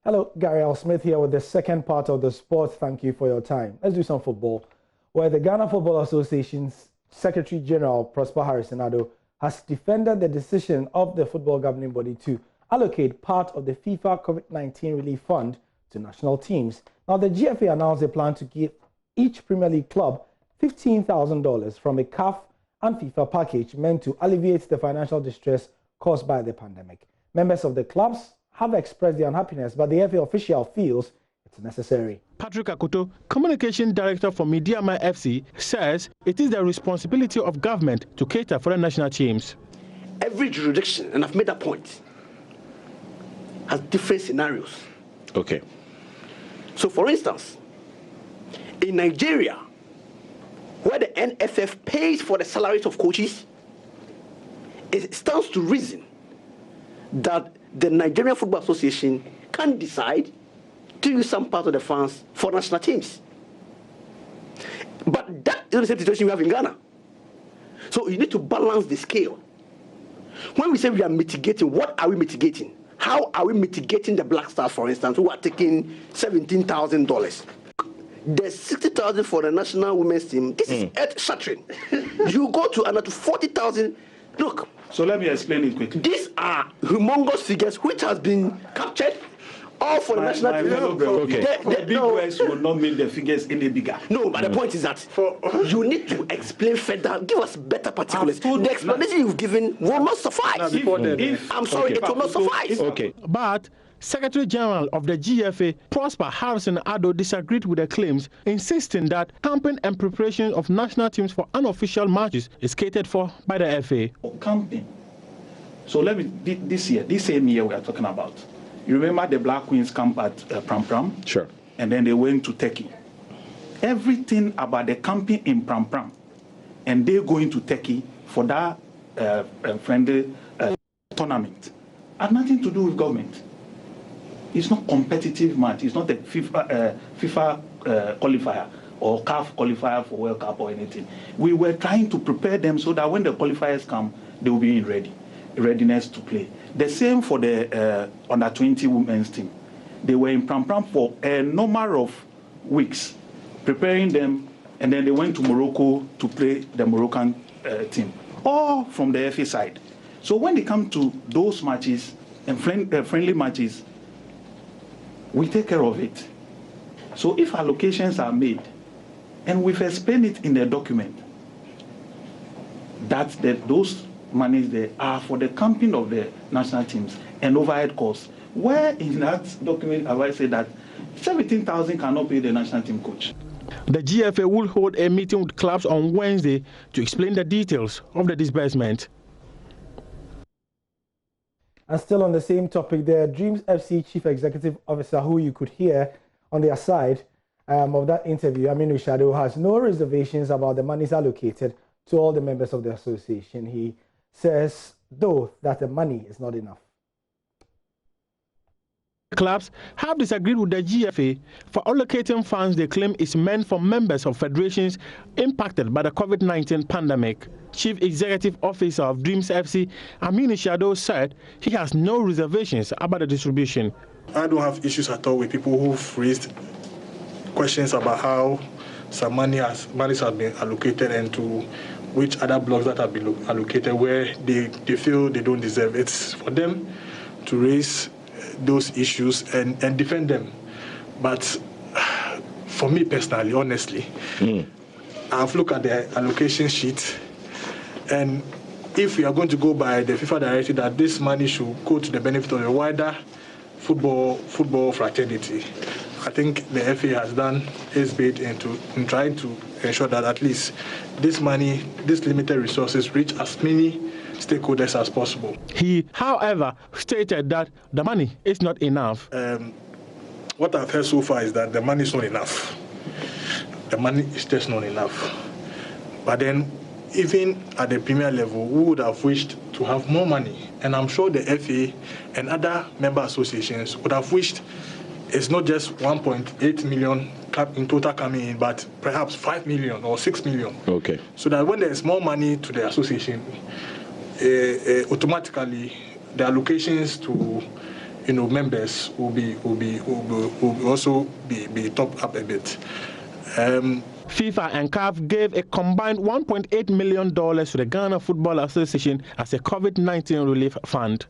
Hello, Gary L. Smith here with the second part of the sport. Thank you for your time. Let's do some football, where the Ghana Football Association's Secretary General, Prosper Harrison-Addo, has defended the decision of the football governing body to allocate part of the FIFA COVID-19 relief fund to national teams. Now, the GFA announced a plan to give each Premier League club $15,000 from a CAF and FIFA package meant to alleviate the financial distress caused by the pandemic. Members of the clubs have expressed their unhappiness, but the FA official feels it's necessary. Patrick Akoto, Communication Director for Mediama FC, says it is the responsibility of government to cater for the national teams. Every jurisdiction, and I've made that point, has different scenarios. Okay. So, for instance, in Nigeria, where the NFF pays for the salaries of coaches, it stands to reason that the Nigerian Football Association can decide to use some part of the funds for national teams. But that is the same situation we have in Ghana. So you need to balance the scale. When we say we are mitigating, what are we mitigating? How are we mitigating the Black Stars, for instance, who are taking $17,000? There's $60,000 for the national women's team. This is earth-shattering. You go to another $40,000. Look. So let me explain it quickly. These are humongous figures which has been captured all for the national team. The big words will not make the figures any bigger. No, but the point is that you need to explain further. Give us better particulars. The explanation you've given will not suffice. I'm sorry, it will not suffice. Okay. But Secretary General of the GFA, Prosper Harrison-Addo, disagreed with the claims, insisting that camping and preparation of national teams for unofficial matches is catered for by the FA. Camping. So let me, this same year we are talking about. You remember the Black Queens camp at Pram Pram? Sure. And then they went to Turkey. Everything about the camping in Pram Pram and they going to Turkey for that friendly tournament had nothing to do with government. It's not competitive match. It's not a FIFA qualifier or CAF qualifier for World Cup or anything. We were trying to prepare them so that when the qualifiers come, they will be in readiness to play. The same for the under-20 women's team. They were in Pram Pram for a number of weeks, preparing them, and then they went to Morocco to play the Moroccan team, all from the FA side. So when they come to those matches and friendly matches, we take care of it. So if allocations are made, and we've explained it in the document, that those monies there are for the camping of the national teams and overhead costs. Where in that document have I said that 17,000 cannot pay the national team coach? The GFA will hold a meeting with clubs on Wednesday to explain the details of the disbursement. And still on the same topic, the Dreams FC Chief Executive Officer, who you could hear on their side of that interview, Aminu Shado, has no reservations about the monies allocated to all the members of the association. He says, though, that the money is not enough. Clubs have disagreed with the GFA for allocating funds they claim is meant for members of federations impacted by the COVID-19 pandemic. Chief Executive Officer of Dreams FC, Aminu Shado, said he has no reservations about the distribution. I don't have issues at all with people who've raised questions about how some monies have been allocated and to which other blocks that have been allocated where they feel they don't deserve. It's for them to raise those issues and defend them. But for me personally, honestly, I've looked at the allocation sheet, and if we are going to go by the FIFA directive that this money should go to the benefit of a wider football fraternity, I think the FA has done its bit in trying to ensure that at least this money, these limited resources, reach as many stakeholders as possible. He, however, stated that the money is not enough. What I've heard so far is that the money is not enough. The money is just not enough. But then, even at the Premier level, we would have wished to have more money. And I'm sure the FA and other member associations would have wished it's not just 1.8 million in total coming in, but perhaps 5 million or 6 million. Okay. So that when there's more money to the association, automatically the allocations to members will also be topped up a bit. FIFA and CAF gave a combined $1.8 million to the Ghana Football Association as a COVID-19 relief fund.